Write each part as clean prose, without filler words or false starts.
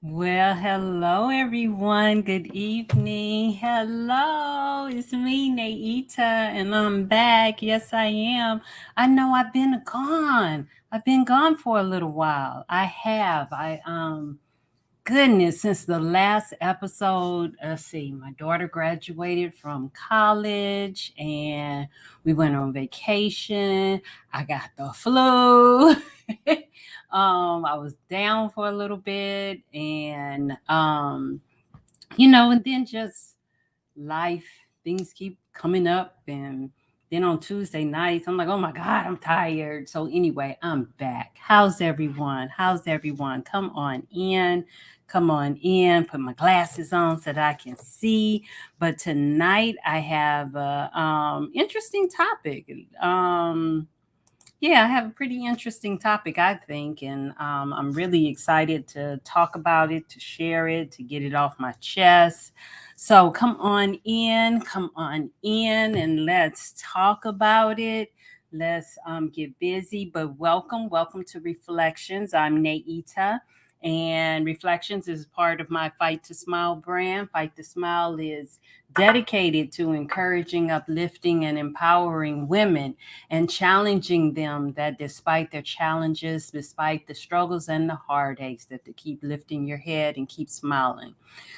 Well, hello everyone. Good evening. Hello, it's me, Naita, and I'm back. Yes, I am. I know I've been gone. I've been gone for a little while. I have. Goodness, since the last episode, let's see, my daughter graduated from college and we went on vacation. I got the flu. I was down for a little bit and then just life, things keep coming up. And then on Tuesday nights, I'm like, oh my God, I'm tired. So anyway, I'm back. How's everyone? How's everyone? Come on in. Come on in. Put my glasses on so that I can see. But tonight I have a interesting topic. Yeah, I have a pretty interesting topic, I think, and I'm really excited to talk about it, to share it, to get it off my chest. So come on in, and let's talk about it. Let's get busy, but welcome to Reflections. I'm Naita, and Reflections is part of my Fight to Smile brand. Fight to Smile is dedicated to encouraging, uplifting, and empowering women and challenging them that despite their challenges, despite the struggles and the heartaches, that to keep lifting your head and keep smiling.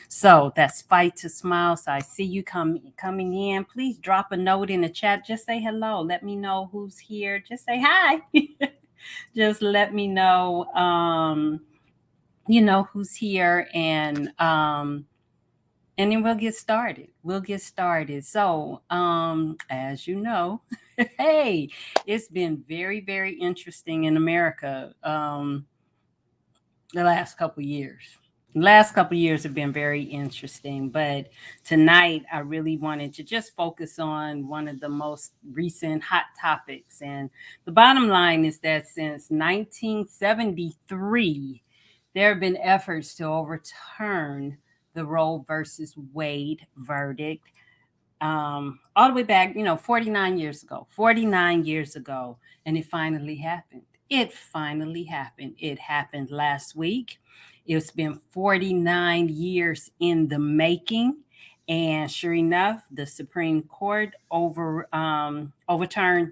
So that's Fight to Smile. So I see you coming in. Please drop a note in the chat. Just say hello. Let me know who's here. Just say hi. Just let me know who's here and then we'll get started. We'll get started. So, as you know, hey, it's been very, very interesting in America the last couple years. The last couple years have been very interesting, but tonight I really wanted to just focus on one of the most recent hot topics. And the bottom line is that since 1973, there have been efforts to overturn the Roe versus Wade verdict, all the way back, 49 years ago, 49 years ago, and it finally happened. It finally happened. It happened last week. It's been 49 years in the making. And sure enough, the Supreme Court overturned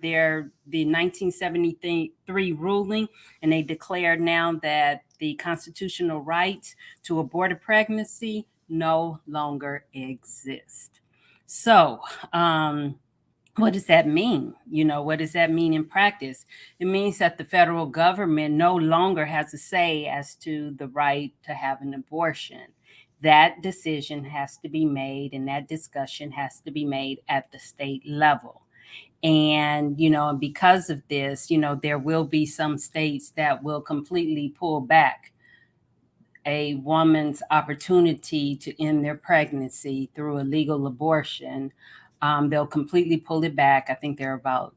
the 1973 ruling, and they declared now that the constitutional right to abort a pregnancy no longer exists. So, what does that mean? What does that mean in practice? It means that the federal government no longer has a say as to the right to have an abortion. That decision has to be made and that discussion has to be made at the state level. And, because of this, there will be some states that will completely pull back a woman's opportunity to end their pregnancy through a legal abortion. They'll completely pull it back. I think there are about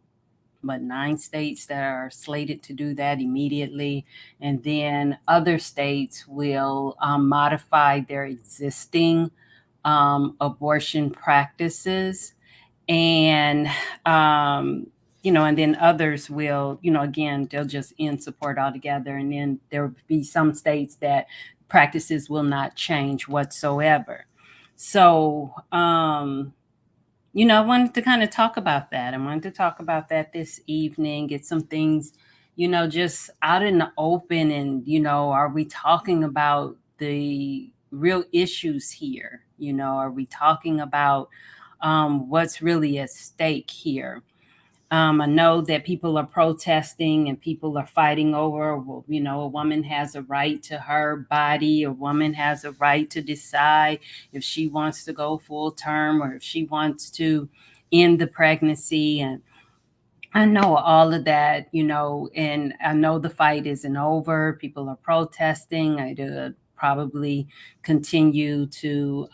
9 states that are slated to do that immediately. And then other states will modify their existing abortion practices. And, and then others will, again, they'll just end support altogether. And then there will be some states that practices will not change whatsoever. So, I wanted to kind of talk about that. I wanted to talk about that this evening, get some things, just out in the open. And, are we talking about the real issues here? Are we talking about what's really at stake here? I know that people are protesting and people are fighting over, well, a woman has a right to her body. A woman has a right to decide if she wants to go full term or if she wants to end the pregnancy. And I know all of that, and I know the fight isn't over. People are protesting. I'd probably continue to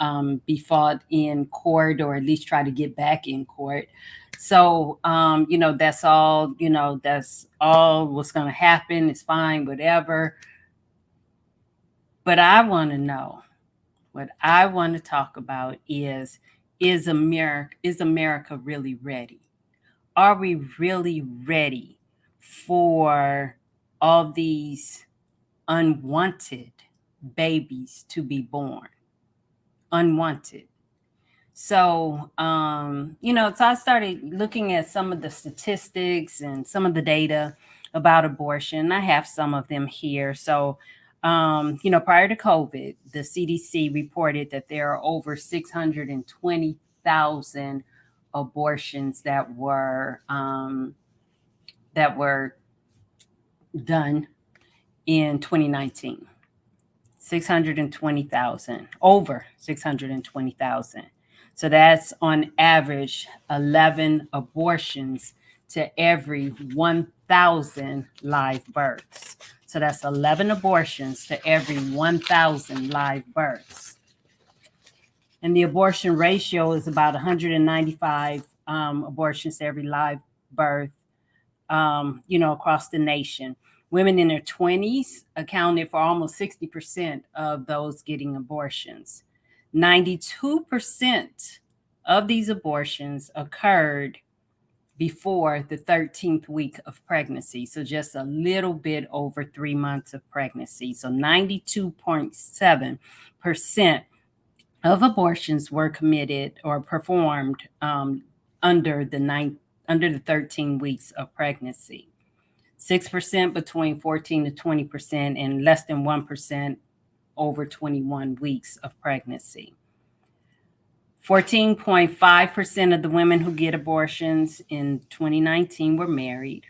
be fought in court or at least try to get back in court. So, that's all what's going to happen. It's fine, whatever. But I want to know, what I want to talk about is America really ready? Are we really ready for all these unwanted babies to be born, unwanted. So, so I started looking at some of the statistics and some of the data about abortion. I have some of them here. So, prior to COVID, the CDC reported that there are over 620,000 abortions that were done in 2019. 620,000, over 620,000. So that's on average 11 abortions to every 1,000 live births. So that's 11 abortions to every 1,000 live births. And the abortion ratio is about 195 abortions to every live birth, across the nation. Women in their 20s accounted for almost 60% of those getting abortions. 92% of these abortions occurred before the 13th week of pregnancy. So just a little bit over 3 months of pregnancy. So 92.7% of abortions were committed or performed under the 13 weeks of pregnancy. 6% between 14 to 20%, and less than 1% over 21 weeks of pregnancy. 14.5% of the women who get abortions in 2019 were married,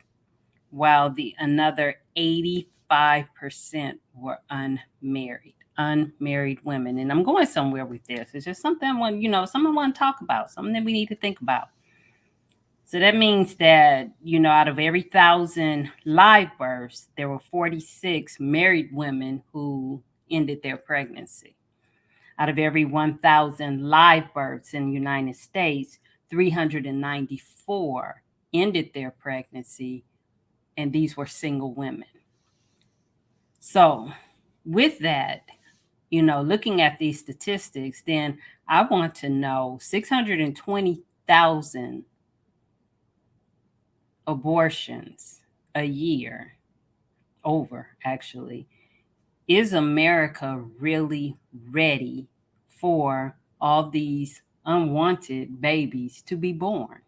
while another 85% were unmarried women. And I'm going somewhere with this. It's just something someone want to talk about, something that we need to think about. So that means that, out of every 1,000 live births, there were 46 married women who ended their pregnancy. Out of every 1,000 live births in the United States, 394 ended their pregnancy, and these were single women. So with that, looking at these statistics, then I want to know 620,000 abortions a year, over actually. Is America really ready for all these unwanted babies to be born?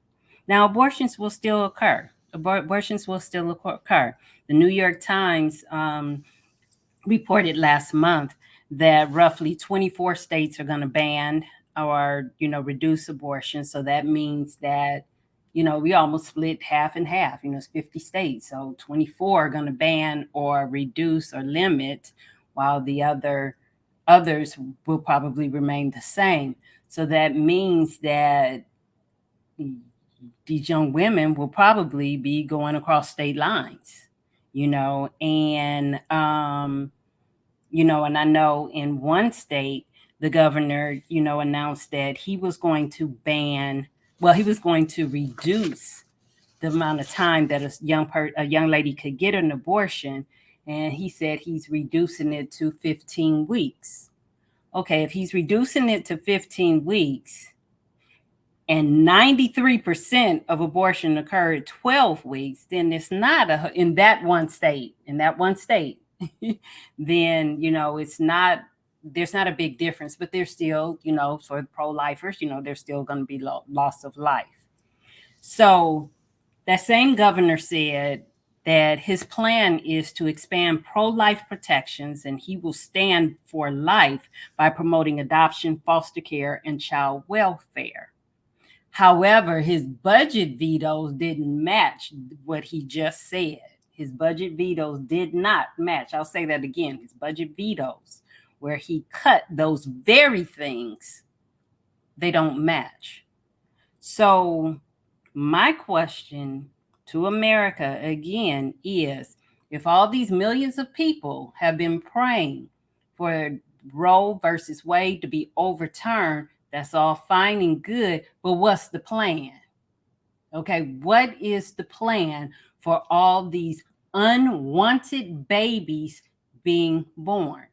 Now, abortions will still occur. Abortions will still occur. The New York Times reported last month that roughly 24 states are going to ban or, reduce abortion. So that means that we almost split half and half. It's 50 states. So 24 are going to ban or reduce or limit, while the others will probably remain the same. So that means that these young women will probably be going across state lines, and and I know in one state, the governor, announced that he was going to reduce the amount of time that a young lady could get an abortion. And he said he's reducing it to 15 weeks. Okay, if he's reducing it to 15 weeks and 93% of abortion occur at 12 weeks, then it's not in that one state, then, it's not, there's not a big difference, but there's still, for pro-lifers, there's still going to be loss of life. So that same governor said that his plan is to expand pro-life protections, and he will stand for life by promoting adoption, foster care, and child welfare. However, his budget vetoes didn't match what he just said. His budget vetoes did not match. I'll say that again. His budget vetoes, where he cut those very things, they don't match. So my question to America again is, if all these millions of people have been praying for Roe versus Wade to be overturned, that's all fine and good, but what's the plan? Okay, what is the plan for all these unwanted babies being born?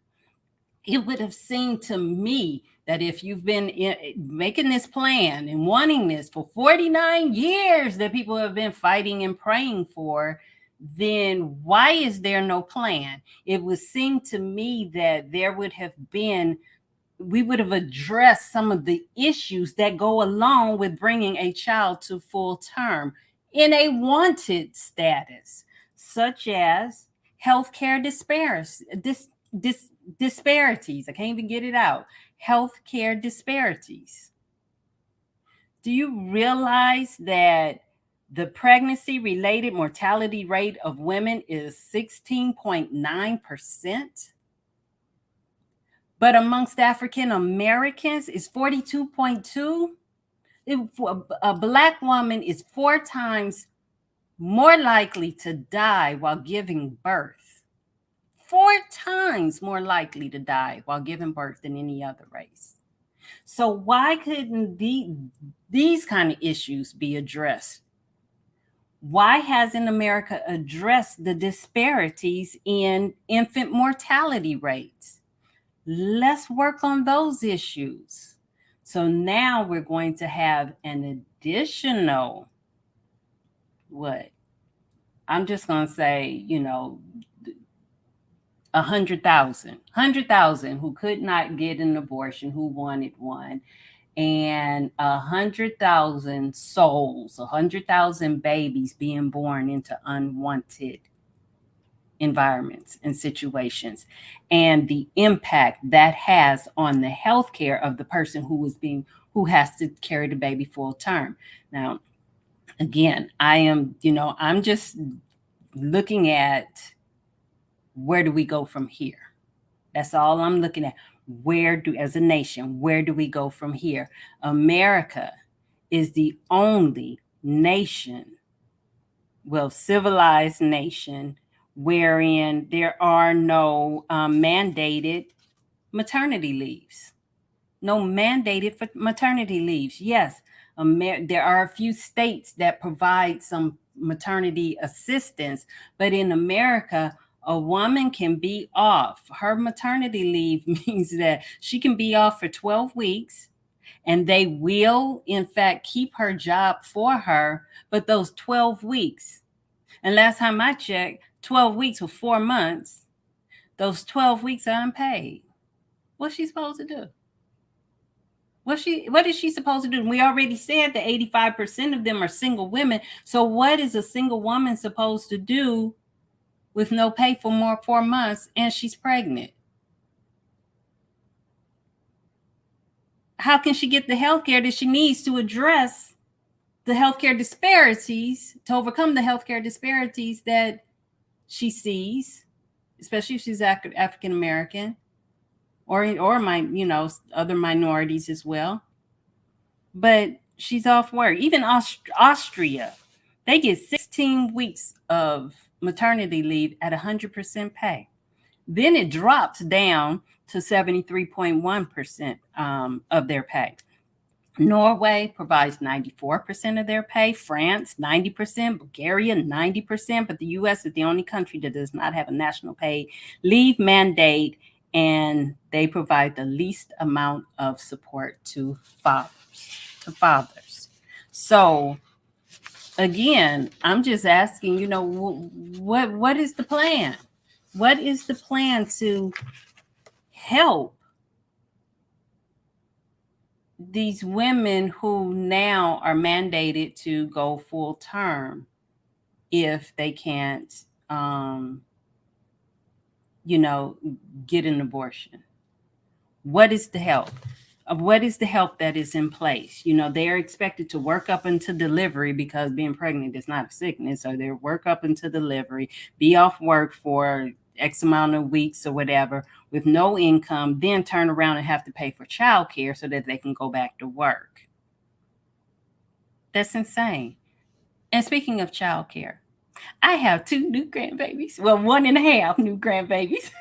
It would have seemed to me that if you've been making this plan and wanting this for 49 years that people have been fighting and praying for, then why is there no plan? It would seem to me that there would have been, we would have addressed some of the issues that go along with bringing a child to full term in a wanted status, such as healthcare disparities. I can't even get it out. Healthcare disparities. Do you realize that the pregnancy related mortality rate of women is 16.9%? But amongst African Americans is 42.2. A Black woman is 4 times more likely to die while giving birth. 4 times more likely to die while giving birth than any other race. So why couldn't these kind of issues be addressed? Why hasn't America addressed the disparities in infant mortality rates? Let's work on those issues. So now we're going to have an additional, what? I'm just going to say, 100,000 who could not get an abortion, who wanted one, and 100,000 souls, 100,000 babies being born into unwanted environments and situations, and the impact that has on the health care of the person who has to carry the baby full term. Now, again, I'm just looking at, where do we go from here? That's all I'm looking at. As a nation, where do we go from here? America is the only nation, civilized nation, wherein there are no mandated maternity leaves. No mandated for maternity leaves. Yes, there are a few states that provide some maternity assistance, but in America, a woman can be off. Her maternity leave means that she can be off for 12 weeks, and they will, in fact, keep her job for her, but those 12 weeks, and last time I checked, 12 weeks or 4 months, those 12 weeks are unpaid. What's she supposed to do? What is she supposed to do? We already said that 85% of them are single women. So what is a single woman supposed to do with no pay for 4 months and she's pregnant? How can she get the health care that she needs to address the healthcare disparities, to overcome the healthcare disparities that she sees, especially if she's African American, or other minorities as well? But she's off work. Even Austria, they get 16 weeks of maternity leave at 100% pay. Then it drops down to 73.1% of their pay. Norway provides 94% of their pay, France 90%, Bulgaria 90%, but the U.S. is the only country that does not have a national paid leave mandate, and they provide the least amount of support to fathers. So again, I'm just asking, what is the plan? What is the plan to help these women who now are mandated to go full term if they can't, get an abortion? What is the help? What is the help that is in place? They are expected to work up until delivery, because being pregnant is not a sickness. So they work up until delivery, be off work for X amount of weeks or whatever with no income, then turn around and have to pay for childcare so that they can go back to work. That's insane. And speaking of childcare, I have 2 new grandbabies. Well, 1.5 new grandbabies.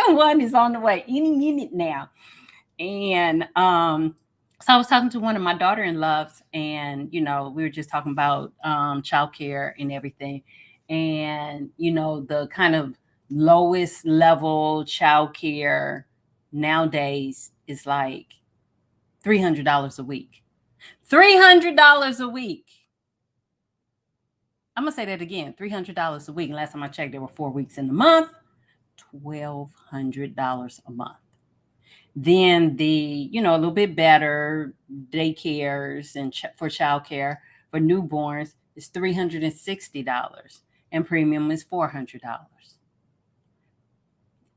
One is on the way any minute now. And so I was talking to one of my daughter-in-laws, and we were just talking about childcare and everything. And the kind of lowest level childcare nowadays is like $300 a week. $300 a week. I'm going to say that again, $300 a week. And last time I checked, there were 4 weeks in the month, $1,200 a month. Then the, a little bit better daycares and for childcare for newborns is $360 and premium is $400.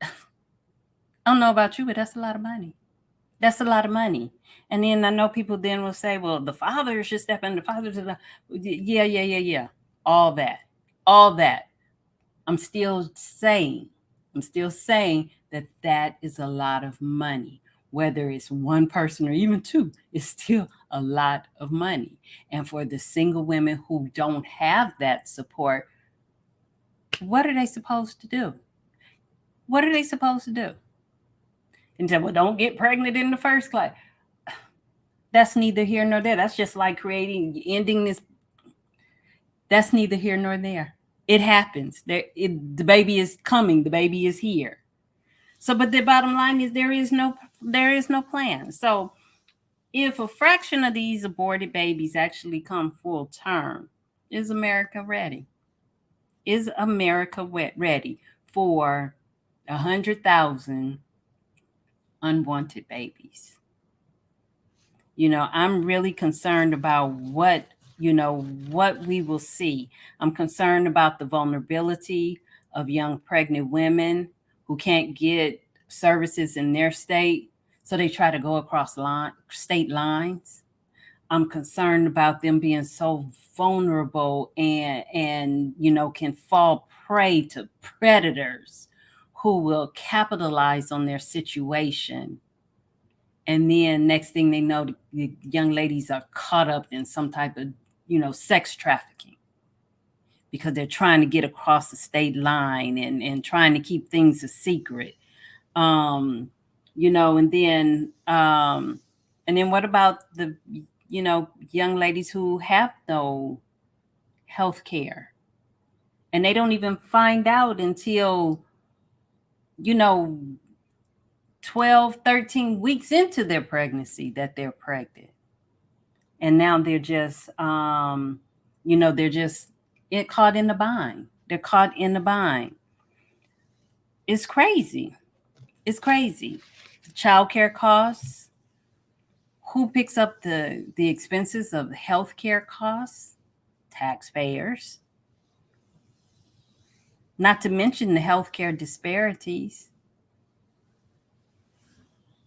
I don't know about you, but that's a lot of money. That's a lot of money. And then I know people then will say, well, the father should step in, the father should, yeah. All that. I'm still saying that that is a lot of money. Whether it's one person or even two, it's still a lot of money. And for the single women who don't have that support, what are they supposed to do? What are they supposed to do? And say, well, don't get pregnant in the first place. That's neither here nor there. That's just like ending this. That's neither here nor there. It happens. The baby is coming. The baby is here. So, but the bottom line is there is no plan. So if a fraction of these aborted babies actually come full term, is America ready? Is America ready for 100,000 unwanted babies? I'm really concerned about what we will see. I'm concerned about the vulnerability of young pregnant women who can't get services in their state, so they try to go across state lines. I'm concerned about them being so vulnerable and can fall prey to predators who will capitalize on their situation. And then next thing they know, the young ladies are caught up in some type of, sex trafficking because they're trying to get across the state line and trying to keep things a secret. And then what about the, young ladies who have no health care and they don't even find out until, 12, 13 weeks into their pregnancy that they're pregnant. And now they're just, they're just caught in the bind. They're caught in the bind. It's crazy. It's crazy. Childcare costs. Who picks up the expenses of healthcare costs? Taxpayers. Not to mention the healthcare disparities.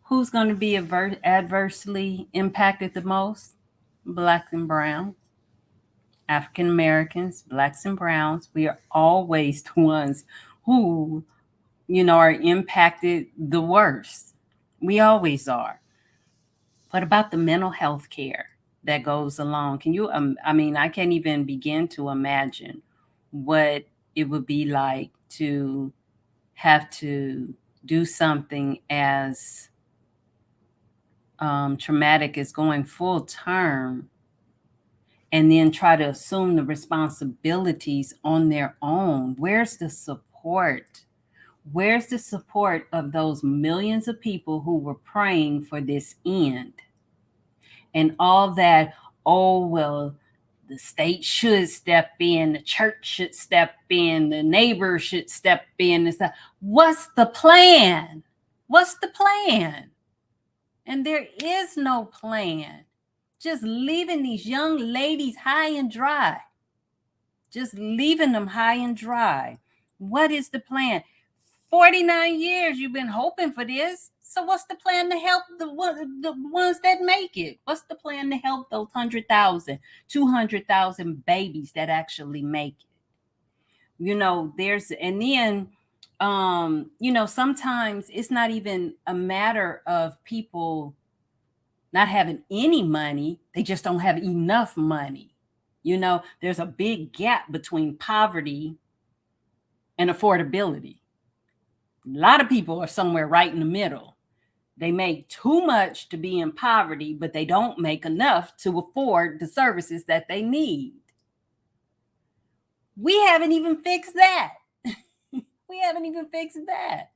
Who's going to be adversely impacted the most? Blacks and browns, African Americans, blacks and browns. We are always the ones who, are impacted the worst. We always are. What about the mental health care that goes along? Can you, I can't even begin to imagine what it would be like to have to do something as traumatic as going full term and then try to assume the responsibilities on their own. Where's the support? Where's the support of those millions of people who were praying for this end? And all that, the state should step in, the church should step in, the neighbor should step in and stuff. What's the plan? What's the plan? And there is no plan. Just leaving these young ladies high and dry. Just leaving them high and dry. What is the plan? 49 years you've been hoping for this. So what's the plan to help the ones that make it? What's the plan to help those 100,000, 200,000 babies that actually make it? Sometimes it's not even a matter of people not having any money. They just don't have enough money. There's a big gap between poverty and affordability. A lot of people are somewhere right in the middle. They make too much to be in poverty, but they don't make enough to afford the services that they need. We haven't even fixed that. We haven't even fixed that.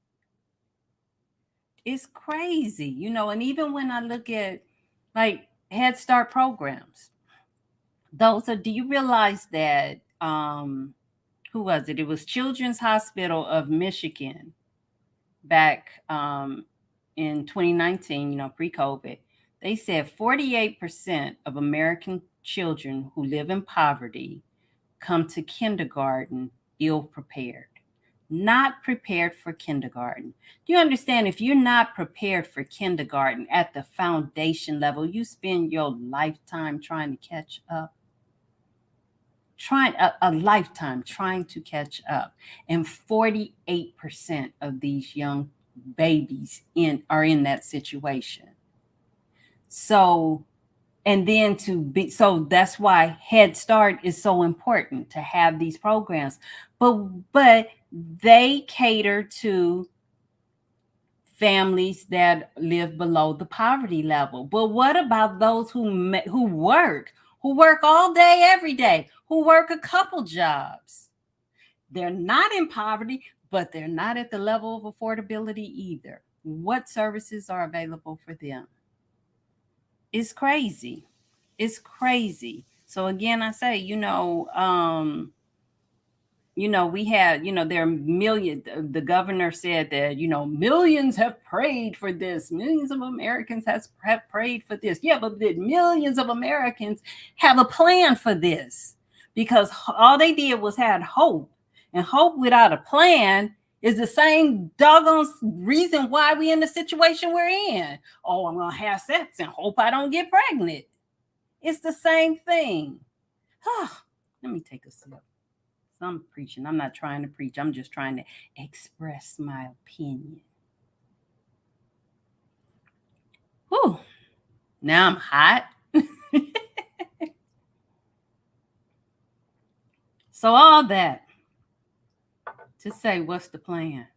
It's crazy, and even when I look at like Head Start programs, do you realize that who was it? It was Children's Hospital of Michigan back in 2019, pre-COVID. They said 48% of American children who live in poverty come to kindergarten ill prepared, not prepared for kindergarten. Do you understand? If you're not prepared for kindergarten at the foundation level, you spend your lifetime trying to catch up. Trying a lifetime trying to catch up. And 48% of these young babies are in that situation. So, and then so that's why Head Start is so important, to have these programs. But they cater to families that live below the poverty level. But what about those who work all day, every day, who work a couple jobs? They're not in poverty, but they're not at the level of affordability either. What services are available for them? It's crazy. It's crazy. So again, I say, we had, there are millions. The governor said that, millions have prayed for this. Millions of Americans have prayed for this. Yeah, but did millions of Americans have a plan for this? Because all they did was had hope. And hope without a plan is the same doggone reason why we in the situation we're in. Oh, I'm going to have sex and hope I don't get pregnant. It's the same thing. Let me take a sip. I'm preaching. I'm not trying to preach. I'm just trying to express my opinion. Whew. Now I'm hot. So all that to say, what's the plan?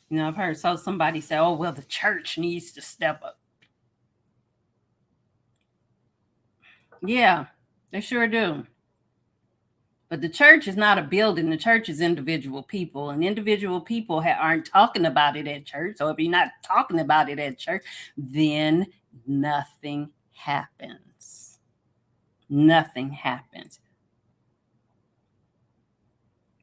I've heard somebody say, oh, well, the church needs to step up. Yeah, they sure do. But the church is not a building. The church is individual people, and individual people aren't talking about it at church. So if you're not talking about it at church, then nothing happens. Nothing happens.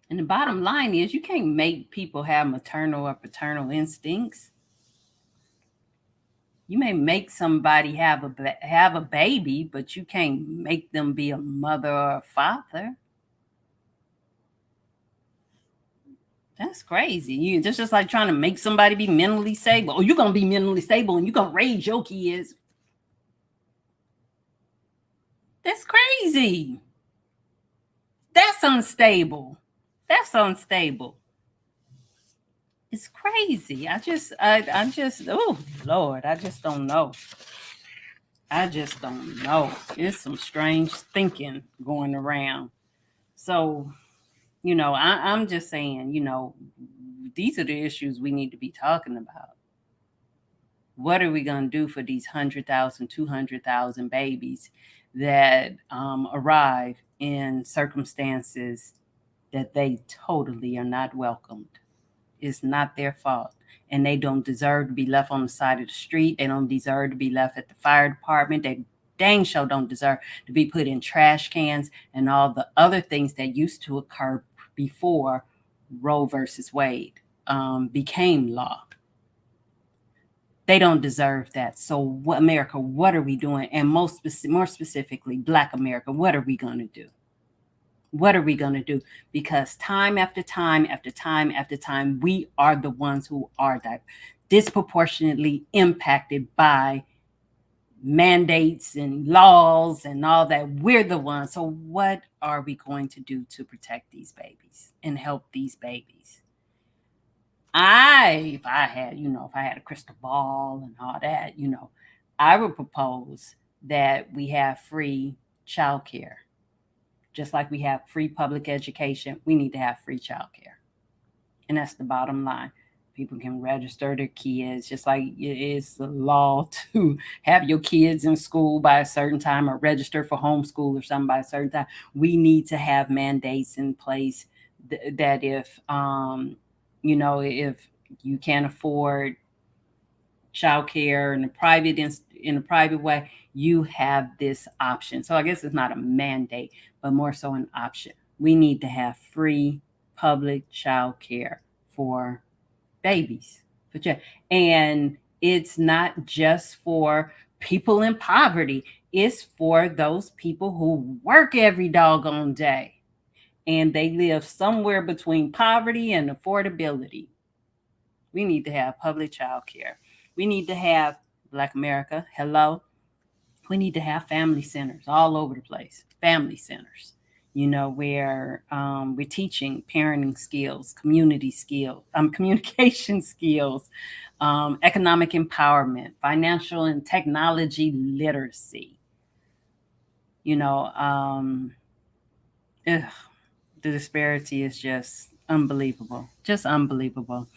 And the bottom line is, you can't make people have maternal or paternal instincts. You may make somebody have a baby, but you can't make them be a mother or a father. That's crazy. Just like trying to make somebody be mentally stable. Oh, you're going to be mentally stable and you're going to raise your kids. That's crazy. That's unstable. That's unstable. It's crazy. I just, oh, Lord, I just don't know. It's some strange thinking going around. So, I'm just saying, these are the issues we need to be talking about. What are we going to do for these 100,000, 200,000 babies that arrive in circumstances that they totally are not welcomed? It's not their fault. And they don't deserve to be left on the side of the street. They don't deserve to be left at the fire department. They dang sure don't deserve to be put in trash cans and all the other things that used to occur before Roe versus Wade became law. They don't deserve that. So America, what are we doing? And more specifically, Black America, what are we going to do? What are we going to do? Because time after time after time after time, we are the ones who are disproportionately impacted by mandates and laws and all that. We're the ones. So what are we going to do to protect these babies and help these babies? If I had a crystal ball and all that, I would propose that we have free childcare. Just like we have free public education, we need to have free childcare. And that's the bottom line. People can register their kids, just like it is the law to have your kids in school by a certain time or register for homeschool or something by a certain time. We need to have mandates in place that if, if you can't afford childcare in a private way, you have this option. So I guess it's not a mandate, but more so an option. We need to have free public child care for babies. And it's not just for people in poverty, it's for those people who work every doggone day and they live somewhere between poverty and affordability. We need to have public child care. We need to have Black America, hello. We need to have family centers all over the place. Family centers, where we're teaching parenting skills, community skills, communication skills, economic empowerment, financial and technology literacy. You know, ugh, the disparity is just unbelievable, just unbelievable.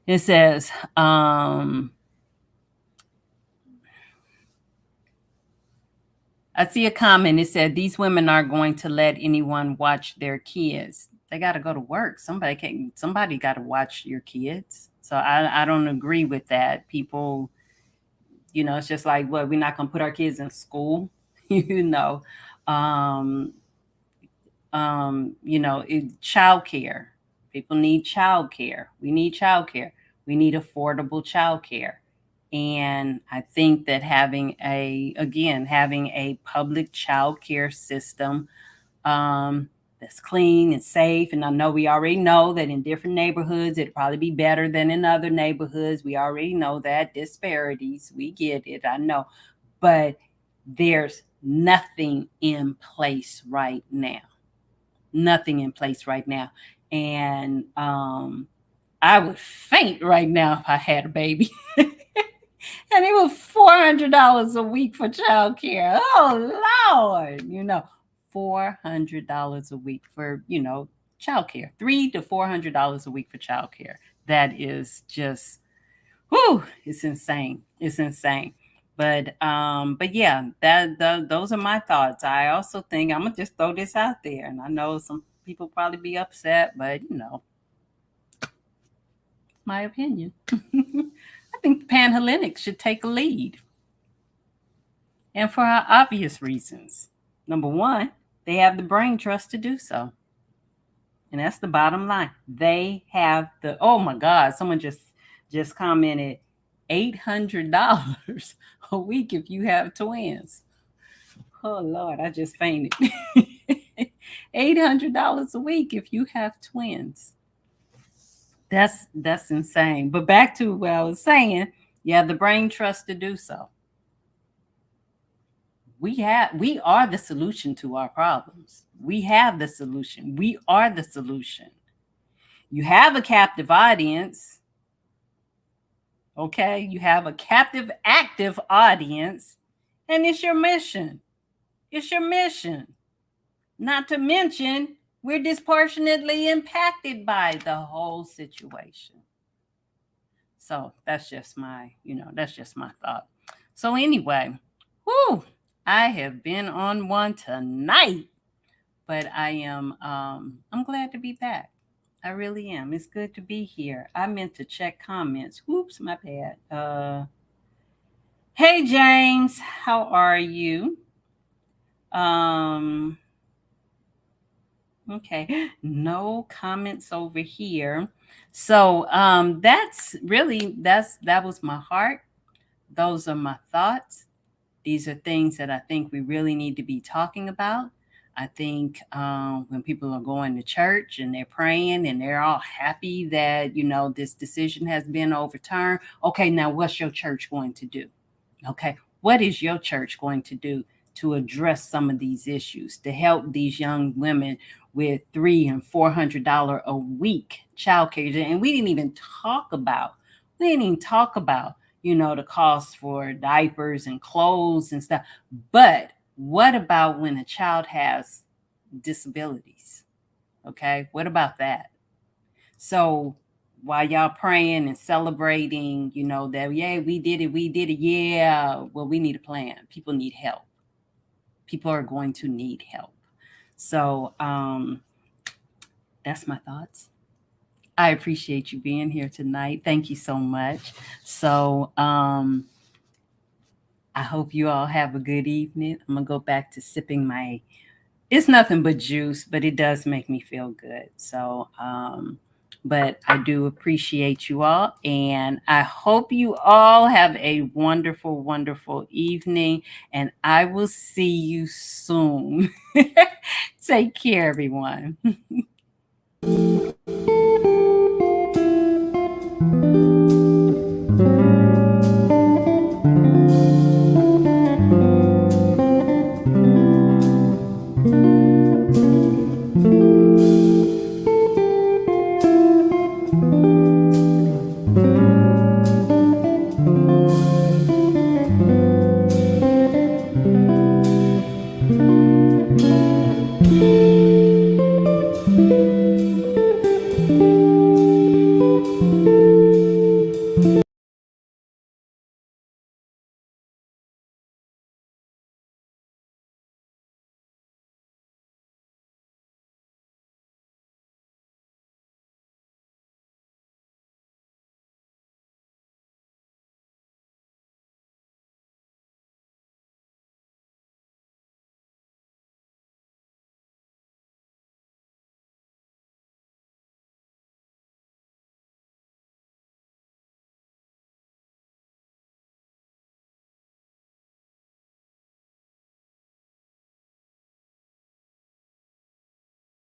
It says, I see a comment. It said these women aren't going to let anyone watch their kids. They got to go to work. Somebody got to watch your kids. So I don't agree with that. People, it's just like, what, we're not going to put our kids in school, you know. Child care. People need child care. We need child care. We need affordable child care. And I think that having a public child care system that's clean and safe. And I know we already know that in different neighborhoods, it'd probably be better than in other neighborhoods. We already know that disparities. We get it. I know. But there's nothing in place right now. Nothing in place right now. And I would faint right now if I had a baby. And it was $400 a week for childcare. Oh Lord, $400 a week for childcare. $300 to $400 a week for childcare. That is just, whew, it's insane. It's insane. But yeah, those are my thoughts. I also think I'm gonna just throw this out there, and I know some people probably be upset, but my opinion. I think the Panhellenics should take a lead. And for obvious reasons. Number one, they have the brain trust to do so. And that's the bottom line. They have oh my God, someone just commented $800 a week if you have twins. Oh Lord, I just fainted. $800 a week if you have twins. That's insane. But back to what I was saying, yeah, the brain trust to do so. We are the solution to our problems. We have the solution. We are the solution. You have a captive audience. Okay, you have a captive active audience, and it's your mission. It's your mission. Not to mention, we're disproportionately impacted by the whole situation. So that's just my thought. So anyway, whoo, I have been on one tonight, but I'm glad to be back. I really am. It's good to be here. I meant to check comments. Whoops, my bad. Hey James, how are you? Okay, no comments over here. So that was my heart. Those are my thoughts. These are things that I think we really need to be talking about. I think when people are going to church and they're praying and they're all happy that, this decision has been overturned. Okay, now what's your church going to do? Okay, what is your church going to do to address some of these issues, to help these young women with $300 and $400 a week childcare? And we didn't even talk about, the cost for diapers and clothes and stuff. But what about when a child has disabilities? Okay, what about that? So while y'all praying and celebrating, that, yeah, we did it. Yeah, well, we need a plan. People need help. People are going to need help. So that's my thoughts. I appreciate you being here tonight. Thank you so much. So I hope you all have a good evening. I'm gonna go back to sipping my It's nothing but juice, but it does make me feel good. So, but I do appreciate you all, and I hope you all have a wonderful, wonderful evening, and I will see you soon. Take care, everyone.